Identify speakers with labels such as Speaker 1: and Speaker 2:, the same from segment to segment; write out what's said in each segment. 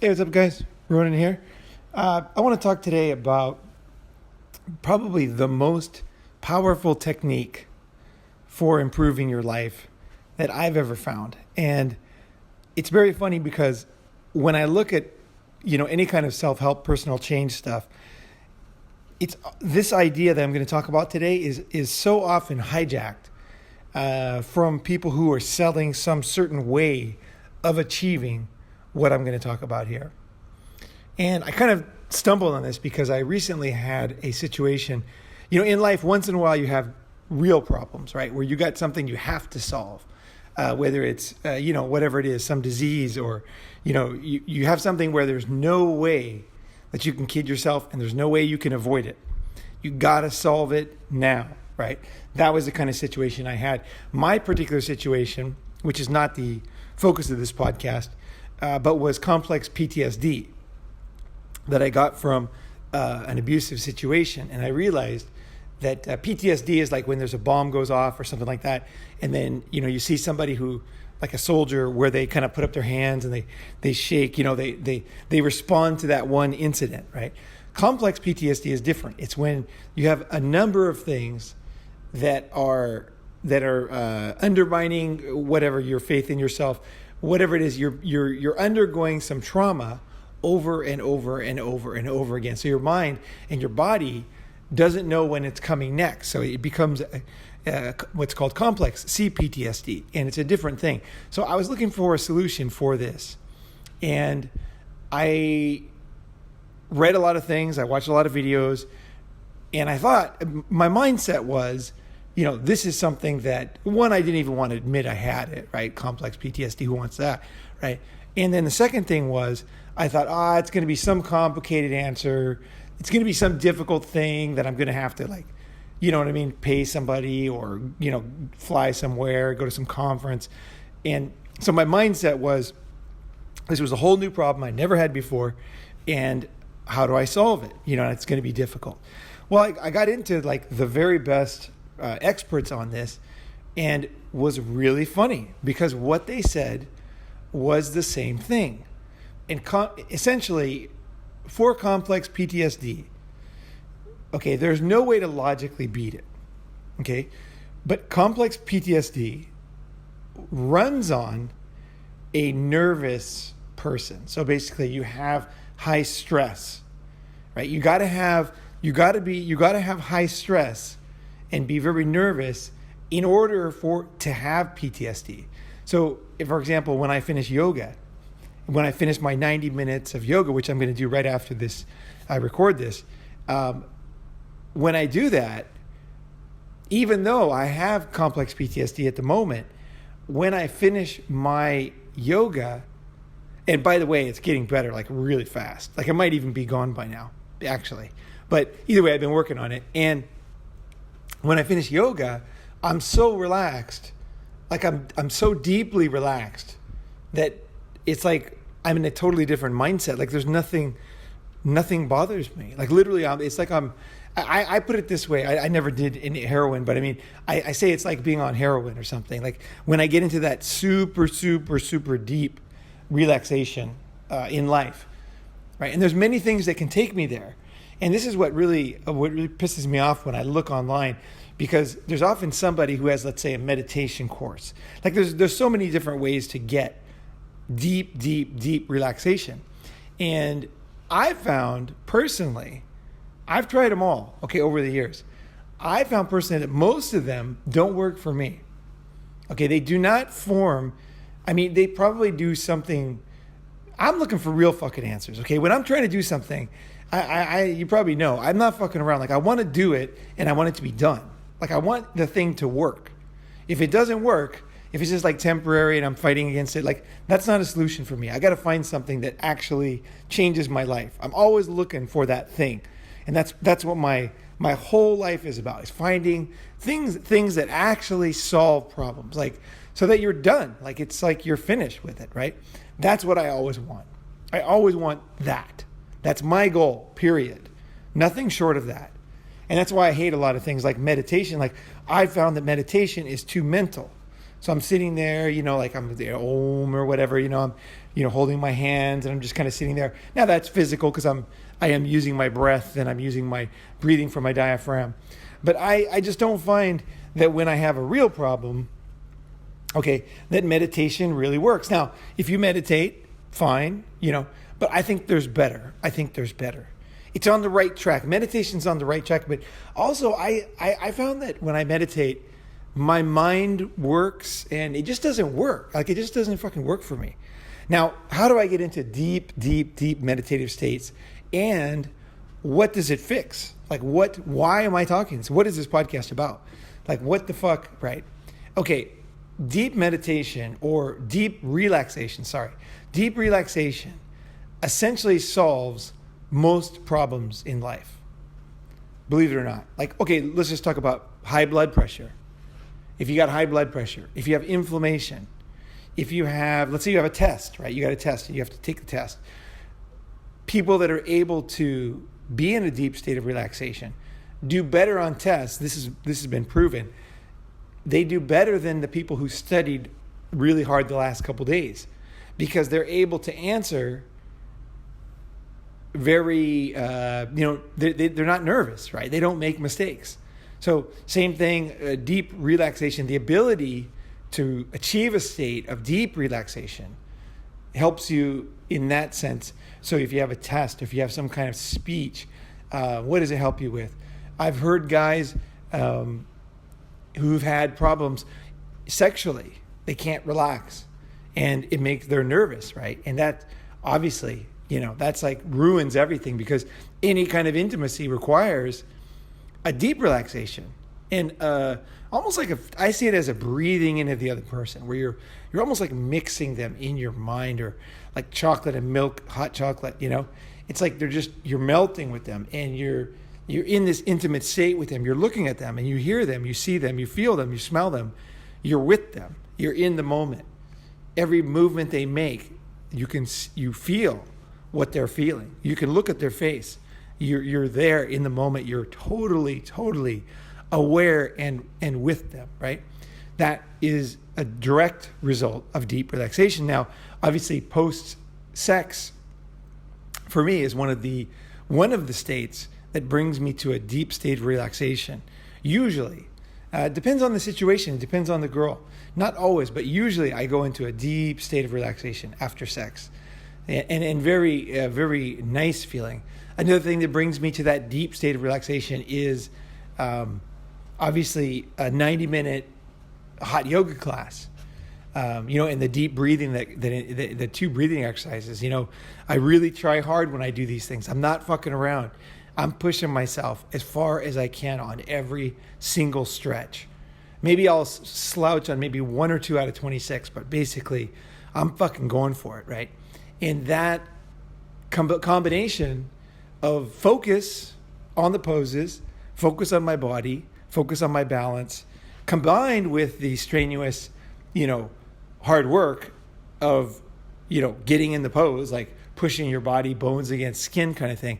Speaker 1: Hey, what's up, guys? Ronin here. I want to talk today about probably the most powerful technique for improving your life that I've ever found. And it's very funny because when I look at, any kind of self-help, personal change stuff, it's this idea that I'm going to talk about today is so often hijacked from people who are selling some certain way of achieving what I'm going to talk about here. And I kind of stumbled on this because I recently had a situation, in life, once in a while you have real problems, right? Where you got something you have to solve, whether it's, whatever it is, some disease or, you have something where there's no way that you can kid yourself and there's no way you can avoid it. You got to solve it now, right? That was the kind of situation I had. My particular situation, which is not the focus of this podcast, but was complex PTSD that I got from an abusive situation. And I realized that PTSD is like when there's a bomb goes off or something like that. And then, you see somebody who, like a soldier, where they kind of put up their hands and they shake, they respond to that one incident, right? Complex PTSD is different. It's when you have a number of things that are undermining whatever your faith in yourself, whatever it is, you're undergoing some trauma over and over and over and over again. So your mind and your body doesn't know when it's coming next. So it becomes what's called complex CPTSD, and it's a different thing. So I was looking for a solution for this, and I read a lot of things. I watched a lot of videos, and I thought my mindset was, this is something that, one, I didn't even want to admit I had it, right? Complex PTSD, who wants that, right? And then the second thing was, I thought, it's going to be some complicated answer. It's going to be some difficult thing that I'm going to have to, pay somebody or, fly somewhere, go to some conference. And so my mindset was, this was a whole new problem I never had before. And how do I solve it? It's going to be difficult. Well, I got into the very best experts on this, and was really funny because what they said was the same thing. And essentially, for complex PTSD, okay, there's no way to logically beat it, okay? But complex PTSD runs on a nervous person. So basically, you have high stress, right? You got to have high stress and be very nervous in order to have PTSD. So, if, for example, when I finish my 90 minutes of yoga, which I'm going to do right after this, I record this, when I do that, even though I have complex PTSD at the moment, when I finish my yoga, and by the way, it's getting better, really fast. It might even be gone by now, actually. But either way, I've been working on it. And when I finish yoga, I'm so relaxed, I'm so deeply relaxed that it's like I'm in a totally different mindset. There's nothing bothers me. Literally, it's like I put it this way. I never did any heroin, but I say it's like being on heroin or something. When I get into that super, super, super deep relaxation in life, right? And there's many things that can take me there. And this is what really pisses me off when I look online, because there's often somebody who has, let's say, a meditation course. There's so many different ways to get deep, deep, deep relaxation. And I found personally, I've tried them all, okay, over the years. I found personally that most of them don't work for me. Okay, they do not form, they probably do something. I'm looking for real fucking answers, okay? When I'm trying to do something, you probably know, I'm not fucking around. I want to do it and I want it to be done. I want the thing to work. If it doesn't work, if it's just temporary and I'm fighting against it, that's not a solution for me. I got to find something that actually changes my life. I'm always looking for that thing. And that's what my whole life is about, is finding things that actually solve problems, so that you're done. It's you're finished with it, right? That's what I always want. I always want that. That's my goal, period. Nothing short of that. And that's why I hate a lot of things like meditation. I found that meditation is too mental. So I'm sitting there, I'm there, Om or whatever, I'm holding my hands, and I'm just kind of sitting there. Now that's physical because I am using my breath and I'm using my breathing from my diaphragm. But I just don't find that when I have a real problem, that meditation really works. Now, if you meditate, fine, but I think there's better. It's on the right track. Meditation's on the right track, but also I found that when I meditate, my mind works and it just doesn't work. Like, it just doesn't fucking work for me. Now, how do I get into deep, deep, deep meditative states? And what does it fix? Like, why am I talking? So what is this podcast about? Like, what the fuck, right? Okay, deep meditation or deep relaxation essentially solves most problems in life. Believe it or not. Like, okay, let's just talk about high blood pressure. If you got high blood pressure, if you have inflammation, if you have, let's say you have a test, right? You got a test and you have to take the test. People that are able to be in a deep state of relaxation do better on tests. This has been proven. They do better than the people who studied really hard the last couple days, because they're able to answer very, they're not nervous, right? They don't make mistakes. So same thing, deep relaxation, the ability to achieve a state of deep relaxation helps you in that sense. So if you have a test, if you have some kind of speech, what does it help you with? I've heard guys who've had problems sexually. They can't relax and they're nervous, right? And that obviously, that's like ruins everything, because any kind of intimacy requires a deep relaxation and almost like I see it as a breathing into the other person, where you're almost like mixing them in your mind, or like chocolate and milk, hot chocolate, it's like you're melting with them, and you're in this intimate state with them. You're looking at them and you hear them, you see them, you feel them, you smell them, you're with them, you're in the moment. Every movement they make, you feel what they're feeling. You can look at their face. You're there in the moment. You're totally aware and with them, right? That is a direct result of deep relaxation. Now, obviously, post-sex, for me, is one of the states that brings me to a deep state of relaxation. Usually, it depends on the situation. It depends on the girl. Not always, but usually I go into a deep state of relaxation after sex, and very, very nice feeling. Another thing that brings me to that deep state of relaxation is obviously a 90-minute hot yoga class. And the deep breathing, the two breathing exercises. I really try hard when I do these things. I'm not fucking around. I'm pushing myself as far as I can on every single stretch. Maybe I'll slouch on maybe 1 or 2 out of 26, but basically I'm fucking going for it, right? And that combination of focus on the poses, focus on my body, focus on my balance, combined with the strenuous, hard work of, getting in the pose, like pushing your body, bones against skin kind of thing.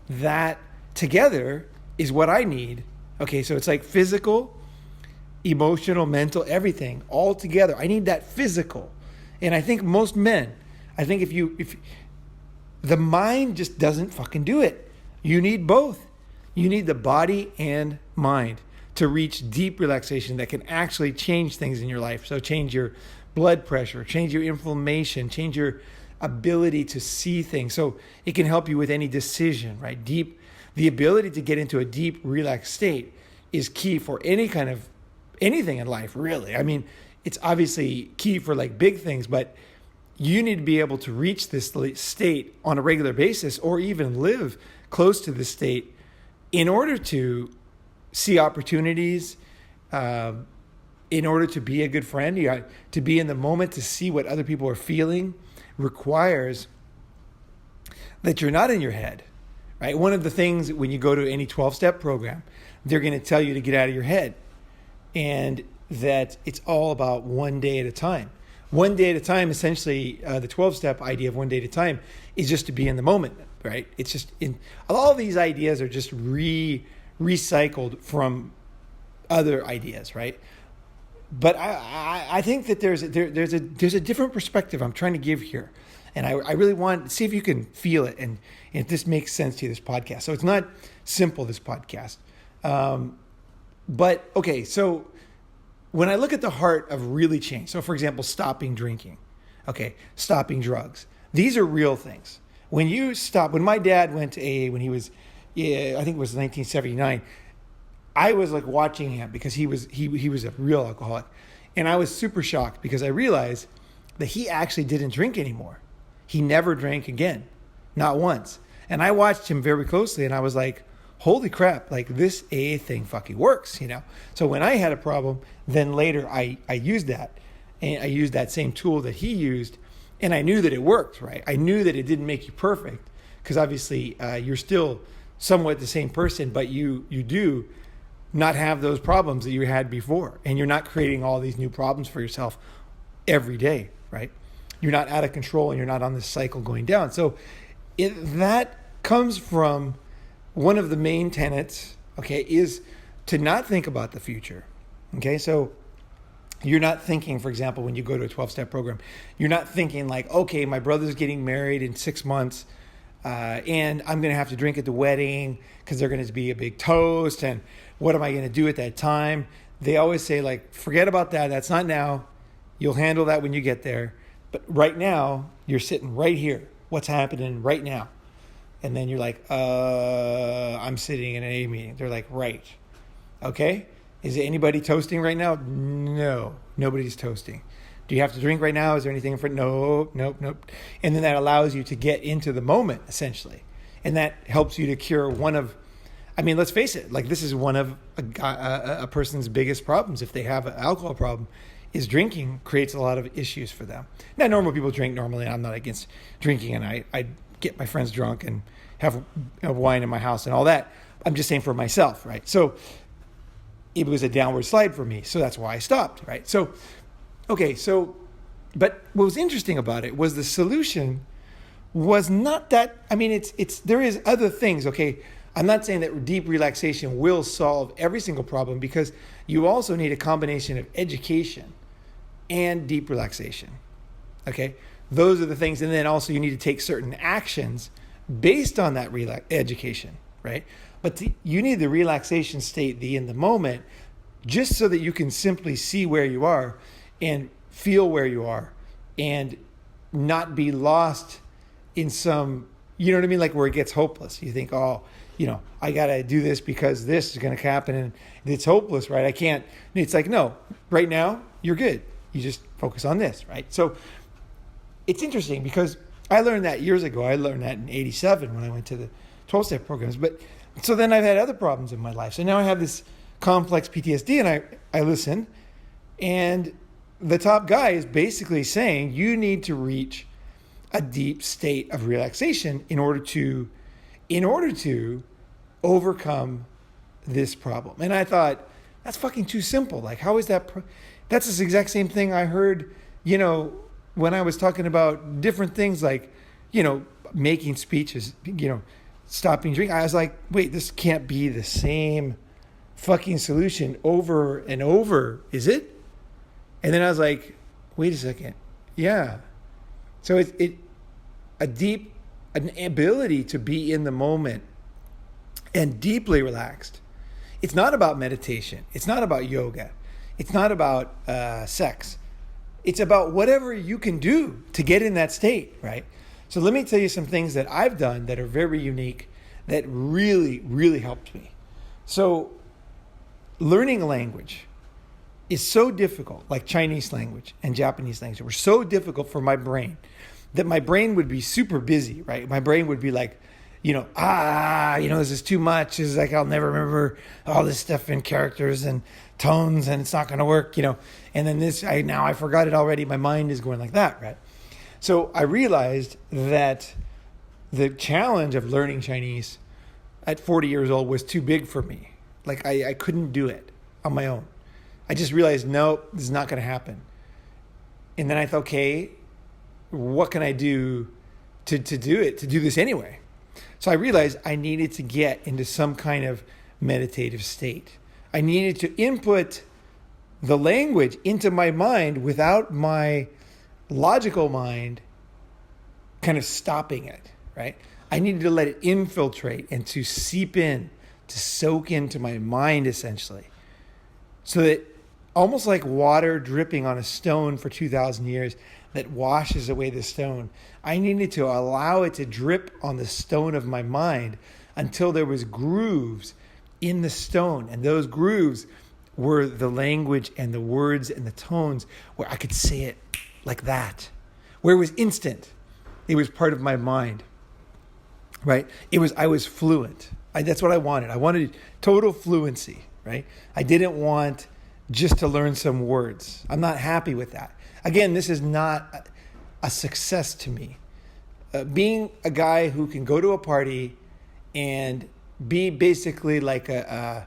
Speaker 1: That together is what I need. Okay, so it's like physical, emotional, mental, everything all together. I need that physical. And I think most men, if the mind just doesn't fucking do it. You need both. You need the body and mind to reach deep relaxation that can actually change things in your life. So change your blood pressure, change your inflammation, change your ability to see things. So it can help you with any decision, right? The ability to get into a deep, relaxed state is key for anything in life, really. I mean, it's obviously key for like big things, but you need to be able to reach this state on a regular basis, or even live close to this state, in order to see opportunities, in order to be a good friend. You got to be in the moment to see what other people are feeling. Requires that you're not in your head, right? One of the things when you go to any 12-step program, they're going to tell you to get out of your head, and that it's all about one day at a time. One day at a time, essentially, the 12-step idea of one day at a time is just to be in the moment, right? It's just all these ideas are just recycled from other ideas, right? But I think that there's a different perspective I'm trying to give here. And I really want to see if you can feel it and if this makes sense to you, this podcast. So it's not simple, this podcast. But, okay, so when I look at the heart of really change, so for example, stopping drinking, okay, stopping drugs, these are real things. When my dad went to AA when he was, I think it was 1979, I was like watching him because he was a real alcoholic. And I was super shocked because I realized that he actually didn't drink anymore. He never drank again, not once. And I watched him very closely and I was like, holy crap, like this AA thing fucking works, you know? So when I had a problem, then later I used that. And I used that same tool that he used, and I knew that it worked, right? I knew that it didn't make you perfect, because obviously you're still somewhat the same person, but you do not have those problems that you had before, and you're not creating all these new problems for yourself every day, right? You're not out of control, and you're not on this cycle going down. So that comes from one of the main tenets, okay, is to not think about the future, okay? So you're not thinking, for example, when you go to a 12-step program, you're not thinking like, okay, my brother's getting married in 6 months, and I'm going to have to drink at the wedding because they're going to be a big toast, and what am I going to do at that time? They always say, like, forget about that. That's not now. You'll handle that when you get there. But right now, you're sitting right here. What's happening right now? And then you're like, I'm sitting in an AA meeting. They're like, right. Okay. Is anybody toasting right now? No, nobody's toasting. Do you have to drink right now? Is there anything for? Nope. And then that allows you to get into the moment, essentially. And that helps you to cure one of, I mean, let's face it, like this is one of a person's biggest problems. If they have an alcohol problem, is drinking creates a lot of issues for them. Now, normal people drink normally. I'm not against drinking, and I get my friends drunk and have wine in my house and all that. I'm just saying for myself, right? So it was a downward slide for me. So that's why I stopped, right? So, okay, but what was interesting about it was the solution was not that, I mean, there is other things, okay? I'm not saying that deep relaxation will solve every single problem, because you also need a combination of education and deep relaxation, okay? Those are the things. And then also you need to take certain actions based on that education, right? But you need the relaxation state, the in the moment, just so that you can simply see where you are and feel where you are and not be lost in some, you know what I mean? Like where it gets hopeless. You think, oh, you know, I got to do this because this is going to happen and it's hopeless, right? I can't. It's like, no, right now you're good. You just focus on this, right? So it's interesting because I learned that years ago. I learned that in 87 when I went to the 12-step programs. But so then I've had other problems in my life. So now I have this complex PTSD, and I listen, and the top guy is basically saying you need to reach a deep state of relaxation in order to overcome this problem. And I thought, that's fucking too simple. Like, how is that? That's the exact same thing I heard, you know, when I was talking about different things like, you know, making speeches, you know, stopping drinking. I was like, wait, this can't be the same fucking solution over and over, is it? And then I was like, wait a second. Yeah. So an ability to be in the moment and deeply relaxed. It's not about meditation. It's not about yoga. It's not about sex. It's about whatever you can do to get in that state, right? So let me tell you some things that I've done that are very unique that really, really helped me. So learning a language is so difficult, like Chinese language and Japanese language were so difficult for my brain that my brain would be super busy, right? My brain would be like, you know, this is too much. It's like, I'll never remember all this stuff in characters and tones and it's not going to work, you know. And then I forgot it already. My mind is going like that, right? So I realized that the challenge of learning Chinese at 40 years old was too big for me. Like I couldn't do it on my own. I just realized, no, this is not going to happen. And then I thought, okay, what can I do to do this anyway? So I realized I needed to get into some kind of meditative state. I needed to input the language into my mind without my logical mind kind of stopping it, right? I needed to let it infiltrate and to seep in, to soak into my mind, essentially. So that almost like water dripping on a stone for 2,000 years that washes away the stone, I needed to allow it to drip on the stone of my mind until there was grooves in the stone. And those grooves were the language and the words and the tones where I could say it like that, where it was instant. It was part of my mind, right? I was fluent. That's what I wanted. I wanted total fluency, right? I didn't want just to learn some words. I'm not happy with that. Again, this is not a success to me. Being a guy who can go to a party and be basically like I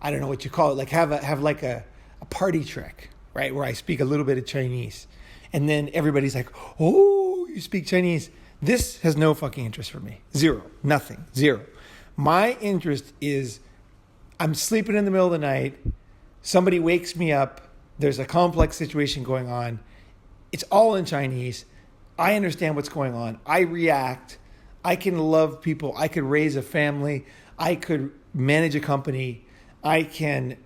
Speaker 1: don't know what you call it, like have like a party trick, right? Where I speak a little bit of Chinese. And then everybody's like, oh, you speak Chinese. This has no fucking interest for me. Zero. Nothing. Zero. My interest is I'm sleeping in the middle of the night. Somebody wakes me up. There's a complex situation going on. It's all in Chinese. I understand what's going on. I react. I can love people. I could raise a family. I could manage a company. I can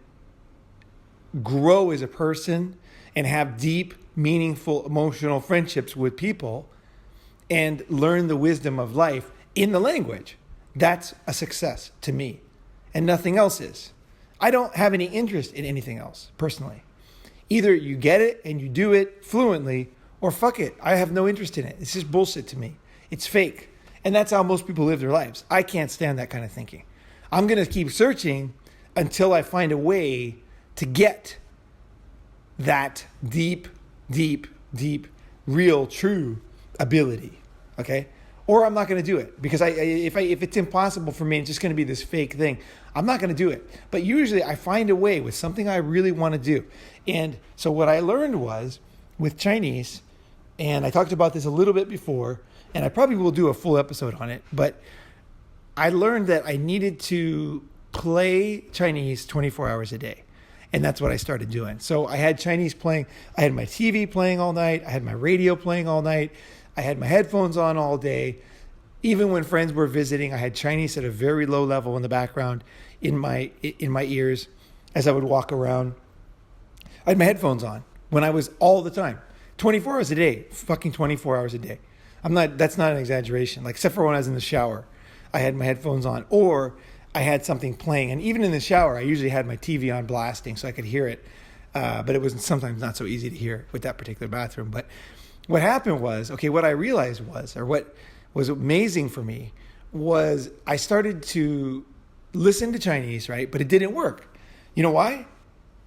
Speaker 1: grow as a person and have deep, meaningful, emotional friendships with people and learn the wisdom of life in the language. That's a success to me, and nothing else is. I don't have any interest in anything else, personally. Either you get it and you do it fluently, or fuck it, I have no interest in it. It's just bullshit to me. It's fake. And that's how most people live their lives. I can't stand that kind of thinking. I'm going to keep searching until I find a way to get that deep, real, true ability. Okay? Or I'm not going to do it, because if it's impossible for me, it's just going to be this fake thing. I'm not going to do it. But usually I find a way with something I really want to do. And so what I learned was with Chinese, and I talked about this a little bit before, and I probably will do a full episode on it, but I learned that I needed to play Chinese 24 hours a day. And that's what I started doing. So I had Chinese playing. I had my TV playing all night. I had my radio playing all night. I had my headphones on all day. Even when friends were visiting, I had Chinese at a very low level in the background in my ears as I would walk around. I had my headphones on when I was all the time, 24 hours a day, fucking 24 hours a day. That's not an exaggeration. Like, except for when I was in the shower, I had my headphones on, or I had something playing. And even in the shower, I usually had my TV on blasting so I could hear it. But it was sometimes not so easy to hear with that particular bathroom. But what happened was, what I realized was, or what was amazing for me, was I started to listen to Chinese, right? But it didn't work. You know why?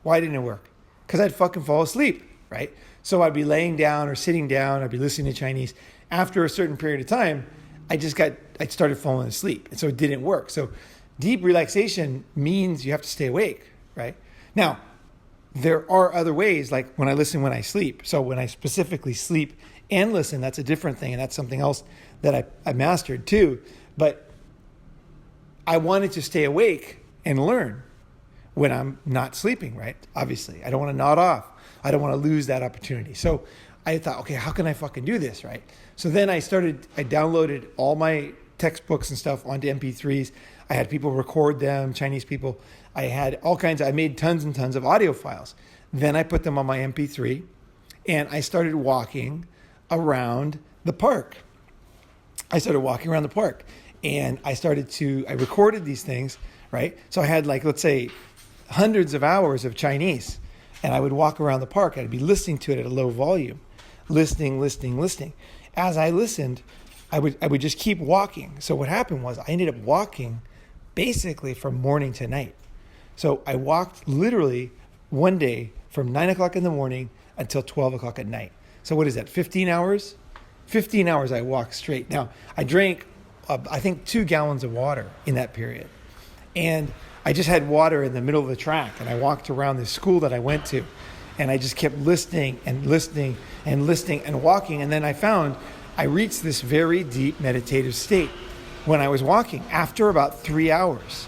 Speaker 1: Why didn't it work? Because I'd fucking fall asleep, right? So I'd be laying down or sitting down, I'd be listening to Chinese. After a certain period of time, I started falling asleep. And so it didn't work. So deep relaxation means you have to stay awake, right? Now, there are other ways, like when I listen when I sleep. So when I specifically sleep and listen, that's a different thing. And that's something else that I mastered too. But I wanted to stay awake and learn when I'm not sleeping, right? Obviously, I don't want to nod off. I don't want to lose that opportunity. So I thought, okay, how can I fucking do this, right? So then I downloaded all my textbooks and stuff onto MP3s. I had people record them, Chinese people. I had I made tons and tons of audio files. Then I put them on my MP3 and I started walking around the park. And I recorded these things, right? So I had let's say hundreds of hours of Chinese, and I would walk around the park. I'd be listening to it at a low volume, listening. As I listened, I would just keep walking. So what happened was I ended up walking basically from morning to night. So I walked literally one day from 9 o'clock in the morning until 12 o'clock at night. So what is that, 15 hours? 15 hours I walked straight. Now, I drank, I think, 2 gallons of water in that period. And I just had water in the middle of the track, and I walked around this school that I went to, and I just kept listening and walking. And then I reached this very deep meditative state when I was walking after about 3 hours.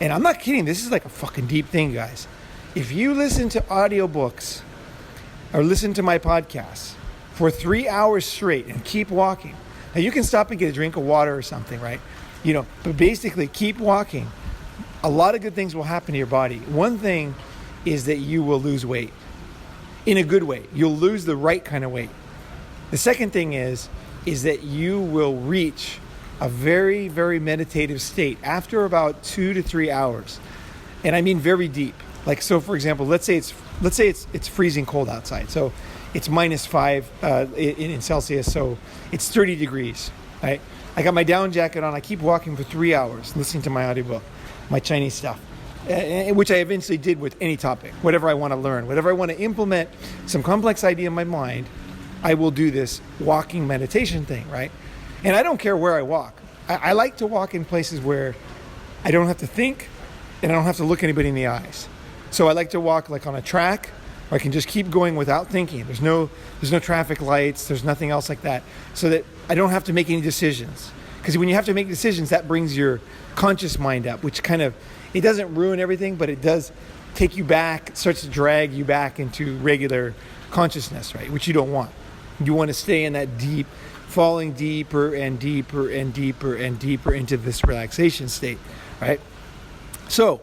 Speaker 1: And I'm not kidding. This is like a fucking deep thing, guys. If you listen to audiobooks or listen to my podcasts for 3 hours straight and keep walking, Now you can stop and get a drink of water or something, right? But basically keep walking. A lot of good things will happen to your body. One thing is that you will lose weight in a good way. You'll lose the right kind of weight. The second thing is that you will reach a very, very meditative state after about 2 to 3 hours. And I mean very deep. Like, so for example, let's say it's freezing cold outside. So it's -5 in Celsius. So it's 30 degrees, right? I got my down jacket on. I keep walking for 3 hours, listening to my audiobook, my Chinese stuff, which I eventually did with any topic, whatever I want to learn, whatever I want to implement, some complex idea in my mind, I will do this walking meditation thing, right? And I don't care where I walk. I like to walk in places where I don't have to think and I don't have to look anybody in the eyes. So I like to walk like on a track where I can just keep going without thinking. There's no traffic lights. There's nothing else like that. So that I don't have to make any decisions. Because when you have to make decisions, that brings your conscious mind up, which kind of, it doesn't ruin everything, but it does take you back, it starts to drag you back into regular consciousness, right? Which you don't want. You want to stay in that deep, falling deeper and deeper and deeper and deeper into this relaxation state, right? So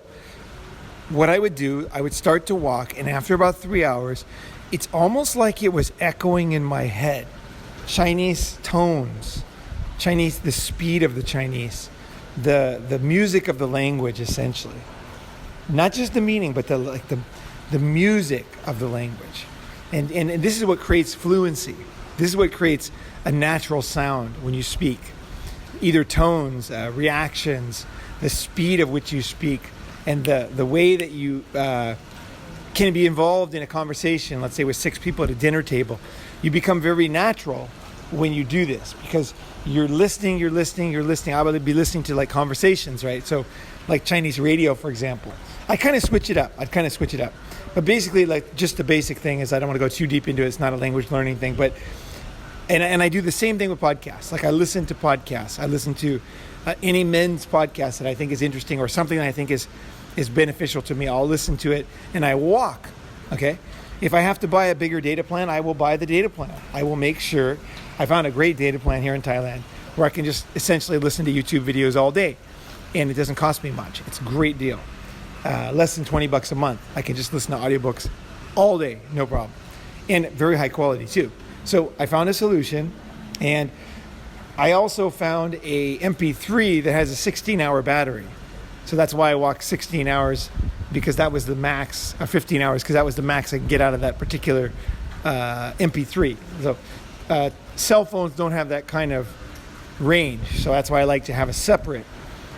Speaker 1: what I would do, I would start to walk, and after about 3 hours, it's almost like it was echoing in my head. Chinese tones, the speed of the Chinese, the music of the language, essentially. Not just the meaning, but the music of the language. And this is what creates fluency. This is what creates a natural sound when you speak. Either tones, reactions, the speed of which you speak, and the way that you can be involved in a conversation, let's say with 6 people at a dinner table. You become very natural when you do this because you're listening. I would be listening to like conversations, right? So like Chinese radio, for example. I'd kind of switch it up. But basically, like, just the basic thing is I don't want to go too deep into it. It's not a language learning thing. But and I do the same thing with podcasts. Like, I listen to podcasts. I listen to any men's podcast that I think is interesting or something that I think is beneficial to me. I'll listen to it and I walk, okay? If I have to buy a bigger data plan, I will buy the data plan. I will make sure. I found a great data plan here in Thailand where I can just essentially listen to YouTube videos all day. And it doesn't cost me much. It's a great deal. Less than $20 a month. I can just listen to audiobooks all day, no problem. And very high quality too. So I found a solution, and I also found a MP3 that has a 16-hour battery. So that's why I walked 16 hours, because that was the max, 15 hours, because that was the max I could get out of that particular MP3. So cell phones don't have that kind of range. So that's why I like to have a separate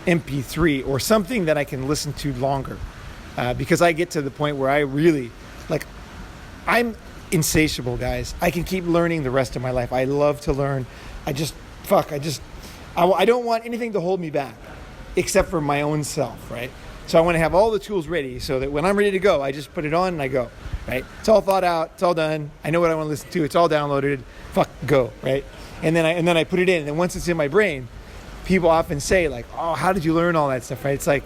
Speaker 1: MP3 or something that I can listen to longer, because I get to the point where I really, like, I'm insatiable, guys. I can keep learning the rest of my life. I love to learn. I don't want anything to hold me back except for my own self, right? So I want to have all the tools ready so that when I'm ready to go, I just put it on and I go, right? It's all thought out. It's all done. I know what I want to listen to. It's all downloaded. Go, right? And then I put it in. And then once it's in my brain, people often say, like, oh, how did you learn all that stuff, right? It's like,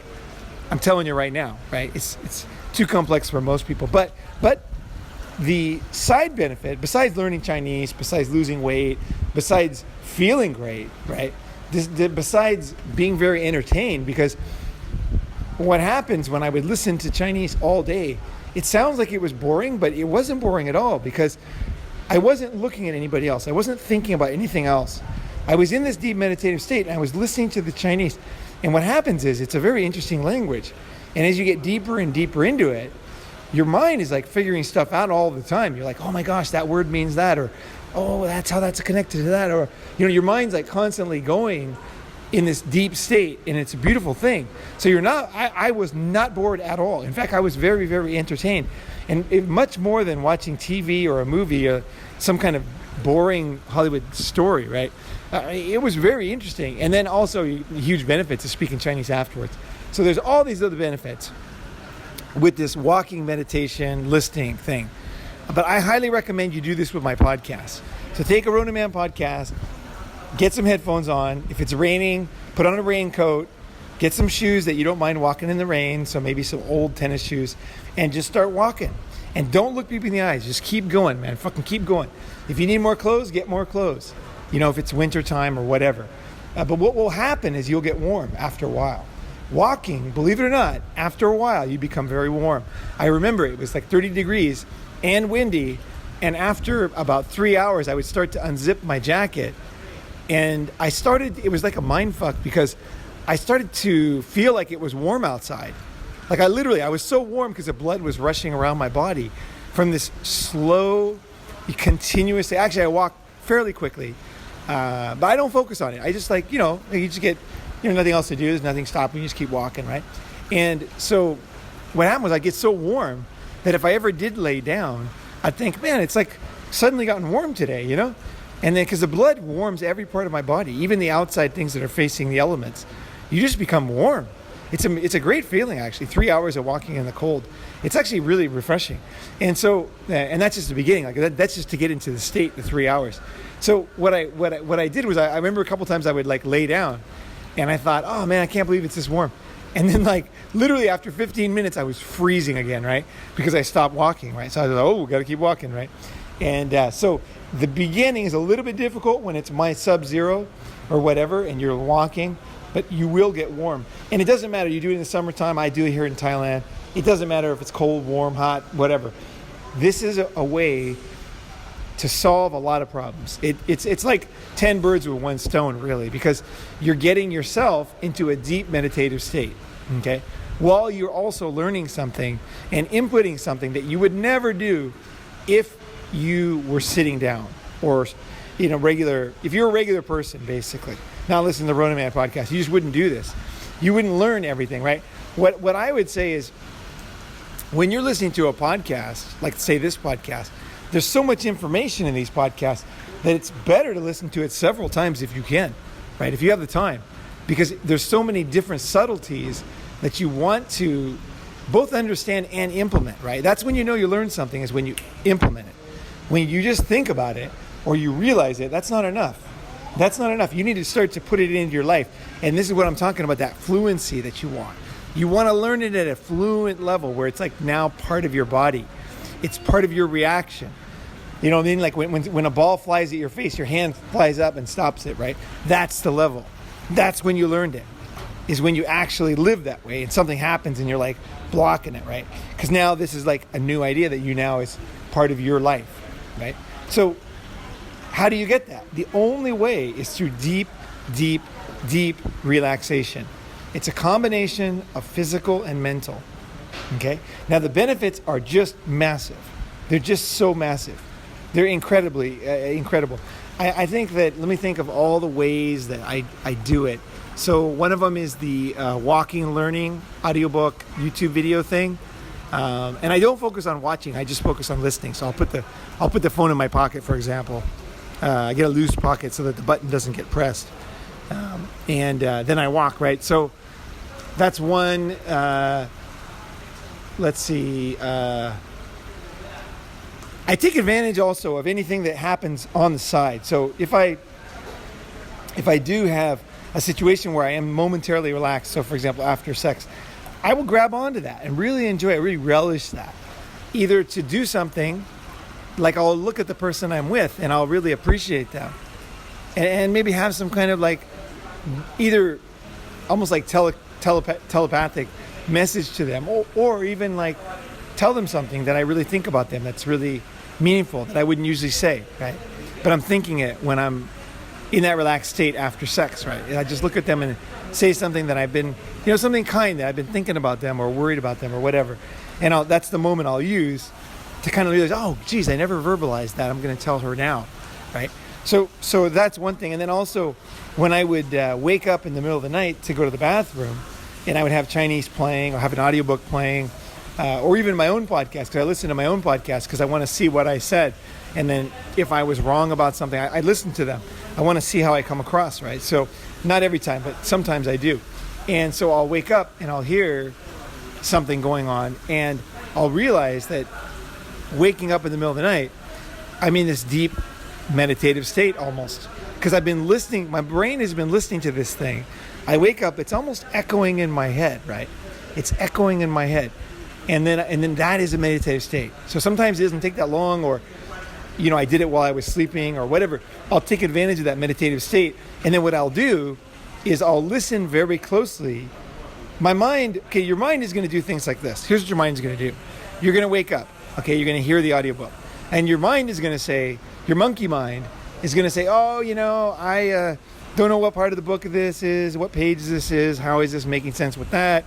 Speaker 1: I'm telling you right now, right? It's too complex for most people. But the side benefit, besides learning Chinese, besides losing weight, besides feeling great, right? Besides being very entertained, because what happens when I would listen to Chinese all day, it sounds like it was boring, but it wasn't boring at all, because I wasn't looking at anybody else. I wasn't thinking about anything else. I was in this deep meditative state, and I was listening to the Chinese. And what happens is, it's a very interesting language. And as you get deeper and deeper into it, your mind is like figuring stuff out all the time. You're like, oh my gosh, that word means that, or oh, that's how that's connected to that, or your mind's like constantly going in this deep state, and it's a beautiful thing. So I was not bored at all. In fact, I was very, very entertained, and much more than watching TV or a movie or some kind of boring Hollywood story, right? It was very interesting. And then also huge benefits of speaking Chinese afterwards. So there's all these other benefits with this walking meditation listening thing. But I highly recommend you do this with my podcast. So take a Ronin Man podcast, get some headphones on. If it's raining, put on a raincoat, get some shoes that you don't mind walking in the rain, so maybe some old tennis shoes, and just start walking. And don't look people in the eyes. Just keep going, man. Fucking keep going. If you need more clothes, get more clothes. if it's winter time or whatever. But what will happen is you'll get warm after a while. Walking, believe it or not, after a while, you become very warm. I remember it was like 30 degrees and windy. And after about 3 hours, I would start to unzip my jacket. And it was like a mind fuck because I started to feel like it was warm outside. Like I was so warm because the blood was rushing around my body from this slow, continuous, actually I walk fairly quickly, but I don't focus on it. I just you just get, nothing else to do. There's nothing stopping. You just keep walking, right? And so what happened was I get so warm that if I ever did lay down, I'd think, man, it's like suddenly gotten warm today, And then because the blood warms every part of my body, even the outside things that are facing the elements, you just become warm. It's a great feeling, actually. 3 hours of walking in the cold. It's actually really refreshing. And so, and that's just the beginning. That's just to get into the state, the 3 hours. So what I did was I remember a couple times I would lay down, and I thought, oh man, I can't believe it's this warm. And then literally after 15 minutes, I was freezing again, right? Because I stopped walking, right? So I was like, oh, got to keep walking, right? And so the beginning is a little bit difficult when it's my sub-zero or whatever, and you're walking, but you will get warm. And it doesn't matter. You do it in the summertime. I do it here in Thailand. It doesn't matter if it's cold, warm, hot, whatever. This is a way to solve a lot of problems. It's like 10 birds with one stone, really, because you're getting yourself into a deep meditative state, okay? While you're also learning something and inputting something that you would never do if you were sitting down or, if you're a regular person, basically, not listening to the Ronin podcast, you just wouldn't do this. You wouldn't learn everything, right? What I would say is when you're listening to a podcast, like say this podcast, there's so much information in these podcasts that it's better to listen to it several times if you can, right? If you have the time, because there's so many different subtleties that you want to both understand and implement, right? That's when you know you learn something, is when you implement it. When you just think about it or you realize it, that's not enough. That's not enough. You need to start to put it into your life. And this is what I'm talking about, that fluency that you want. You want to learn it at a fluent level where it's now part of your body. It's part of your reaction. You know what I mean? Like when a ball flies at your face, your hand flies up and stops it, right? That's the level. That's when you learned it, is when you actually live that way and something happens and you're blocking it, right? Because now this is a new idea that you now is part of your life, right? So how do you get that? The only way is through deep, deep, deep relaxation. It's a combination of physical and mental, okay? Now the benefits are just massive. They're just so massive. They're incredibly incredible. I think that, let me think of all the ways that I do it. So one of them is the walking, learning, audiobook, YouTube video thing. And I don't focus on watching. I just focus on listening. So I'll put the phone in my pocket, for example. I get a loose pocket so that the button doesn't get pressed. And then I walk, right? So that's one. Let's see. I take advantage also of anything that happens on the side. So if I do have a situation where I am momentarily relaxed, so for example, after sex, I will grab onto that and really enjoy it, really relish that. Either to do something, like I'll look at the person I'm with and I'll really appreciate them. And maybe have some kind of either almost telepathic message to them, or even tell them something that I really think about them that's really meaningful that I wouldn't usually say, right? But I'm thinking it when I'm in that relaxed state after sex, right? And I just look at them and say something that I've been, something kind that I've been thinking about them or worried about them or whatever. And that's the moment I'll use to kind of realize, oh, geez, I never verbalized that. I'm going to tell her now, right? So that's one thing. And then also when I would wake up in the middle of the night to go to the bathroom, and I would have Chinese playing or have an audiobook playing, or even my own podcast, because I listen to my own podcast because I want to see what I said. And then if I was wrong about something, I listen to them. I want to see how I come across, right? So not every time, but sometimes I do. And so I'll wake up and I'll hear something going on, and I'll realize that waking up in the middle of the night, I'm in this deep meditative state almost, because I've been listening. My brain has been listening to this thing. I wake up, it's almost echoing in my head, right? It's echoing in my head. And then that is a meditative state. So sometimes it doesn't take that long, or I did it while I was sleeping or whatever. I'll take advantage of that meditative state. And then what I'll do is I'll listen very closely. My mind, your mind is going to do things like this. Here's what your mind is going to do. You're going to wake up. You're going to hear the audiobook. And your mind is going to say, your monkey mind is going to say, I don't know what part of the book this is, what page this is, how is this making sense with that?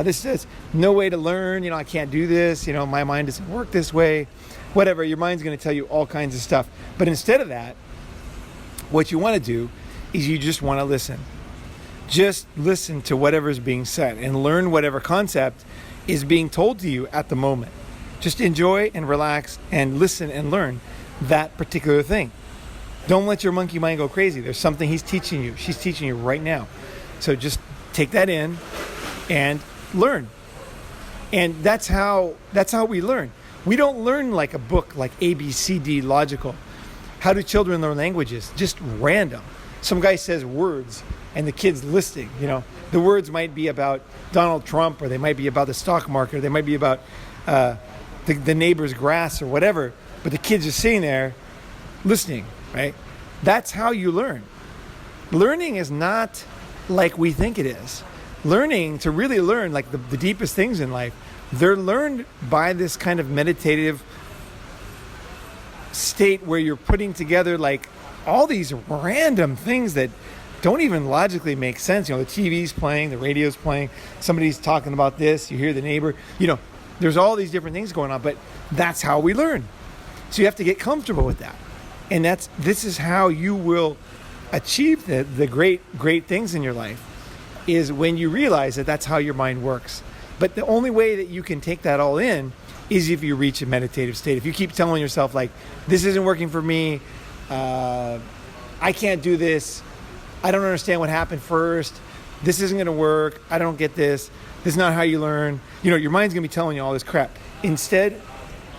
Speaker 1: This is no way to learn, I can't do this, my mind doesn't work this way. Whatever, your mind's going to tell you all kinds of stuff. But instead of that, what you want to do is you just want to listen. Just listen to whatever's being said and learn whatever concept is being told to you at the moment. Just enjoy and relax and listen and learn that particular thing. Don't let your monkey mind go crazy. There's something he's teaching you. She's teaching you right now. So just take that in and learn. And that's how we learn. We don't learn like a book, like A, B, C, D, logical. How do children learn languages? Just random. Some guy says words and the kid's listening. The words might be about Donald Trump, or they might be about the stock market, or they might be about the neighbor's grass or whatever. But the kid's just sitting there listening, right? That's how you learn. Learning is not like we think it is. Learning, to really learn, like the deepest things in life, they're learned by this kind of meditative state where you're putting together like all these random things that don't even logically make sense. The TV's playing, the radio's playing, somebody's talking about this, you hear the neighbor, there's all these different things going on, but that's how we learn. So you have to get comfortable with that. And this is how you will achieve the great things in your life, is when you realize that that's how your mind works. But the only way that you can take that all in is if you reach a meditative state. If you keep telling yourself like, this isn't working for me, I can't do this, I don't understand what happened first, this isn't going to work, I don't get this, this is not how you learn. Your mind's going to be telling you all this crap. Instead,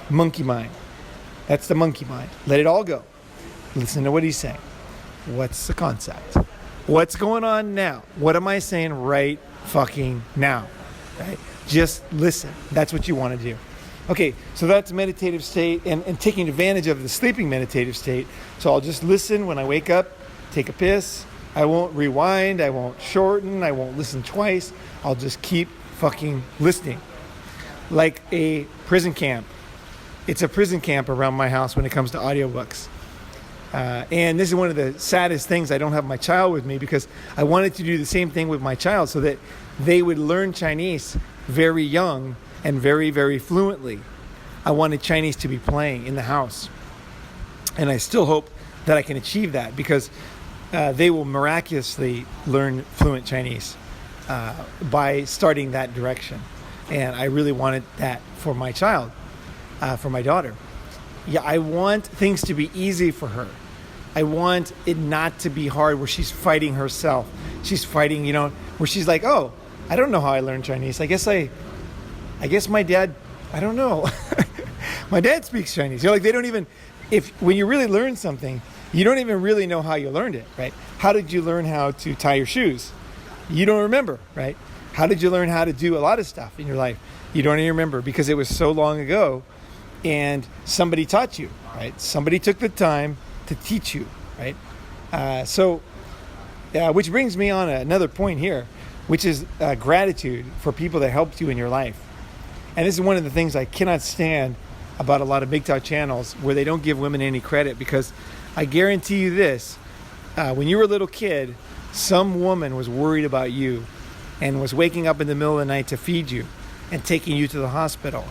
Speaker 1: monkey mind. That's the monkey mind. Let it all go. Listen to what he's saying. What's the concept? What's going on now? What am I saying right fucking now? Right? Just listen. That's what you want to do. Okay, so that's meditative state and taking advantage of the sleeping meditative state. So I'll just listen when I wake up, take a piss. I won't rewind. I won't shorten. I won't listen twice. I'll just keep fucking listening. Like a prison camp. It's a prison camp around my house when it comes to audiobooks. And this is one of the saddest things. I don't have my child with me because I wanted to do the same thing with my child so that they would learn Chinese very young and very, very fluently. I wanted Chinese to be playing in the house. And I still hope that I can achieve that because they will miraculously learn fluent Chinese by starting that direction. And I really wanted that for my child, for my daughter. Yeah, I want things to be easy for her. I want it not to be hard where she's fighting herself. She's fighting, where she's like, oh, I don't know how I learned Chinese. I guess my dad, I don't know. My dad speaks Chinese. They don't even, when you really learn something, you don't even really know how you learned it, right? How did you learn how to tie your shoes? You don't remember, right? How did you learn how to do a lot of stuff in your life? You don't even remember because it was so long ago and somebody taught you, right? Somebody took the time to teach you, right? Which brings me on another point here, which is gratitude for people that helped you in your life. And this is one of the things I cannot stand about a lot of MGTOW channels where they don't give women any credit, because I guarantee you this, when you were a little kid, some woman was worried about you and was waking up in the middle of the night to feed you and taking you to the hospital.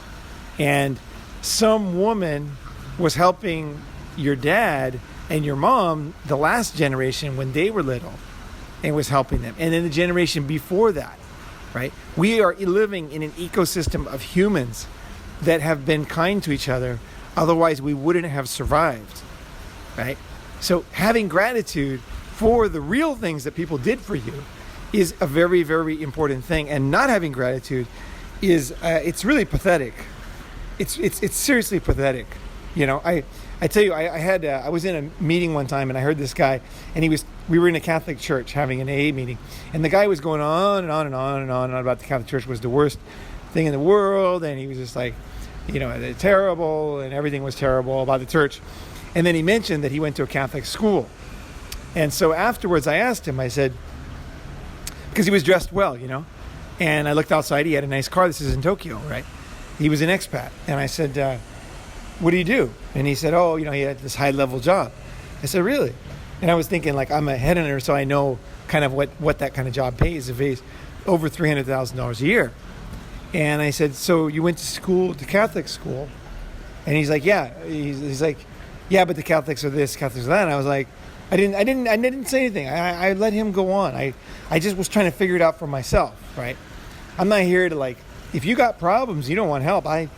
Speaker 1: And some woman was helping your dad and your mom, the last generation, when they were little, and was helping them. And then the generation before that, right? We are living in an ecosystem of humans that have been kind to each other. Otherwise, we wouldn't have survived, right? So having gratitude for the real things that people did for you is a very, very important thing. And not having gratitude is, it's really pathetic. It's seriously pathetic. I tell you, I was in a meeting one time and I heard this guy, and we were in a Catholic church having an AA meeting, and the guy was going on and on and on and on and on about the Catholic Church was the worst thing in the world, and he was just like, terrible, and everything was terrible about the church. And then he mentioned that he went to a Catholic school. And so afterwards I asked him, I said, because he was dressed well, and I looked outside, he had a nice car. This is in Tokyo, right? He was an expat. And I said, what do you do? And he said, he had this high-level job. I said, really? And I was thinking, like, I'm a headhunter, so I know kind of what that kind of job pays. It pays over $300,000 a year. And I said, so you went to Catholic school? And he's like, yeah. He's like, yeah, but the Catholics are this, Catholics are that. And I was like, I didn't say anything. I let him go on. I just was trying to figure it out for myself, right? I'm not here to, like, if you got problems, you don't want help, I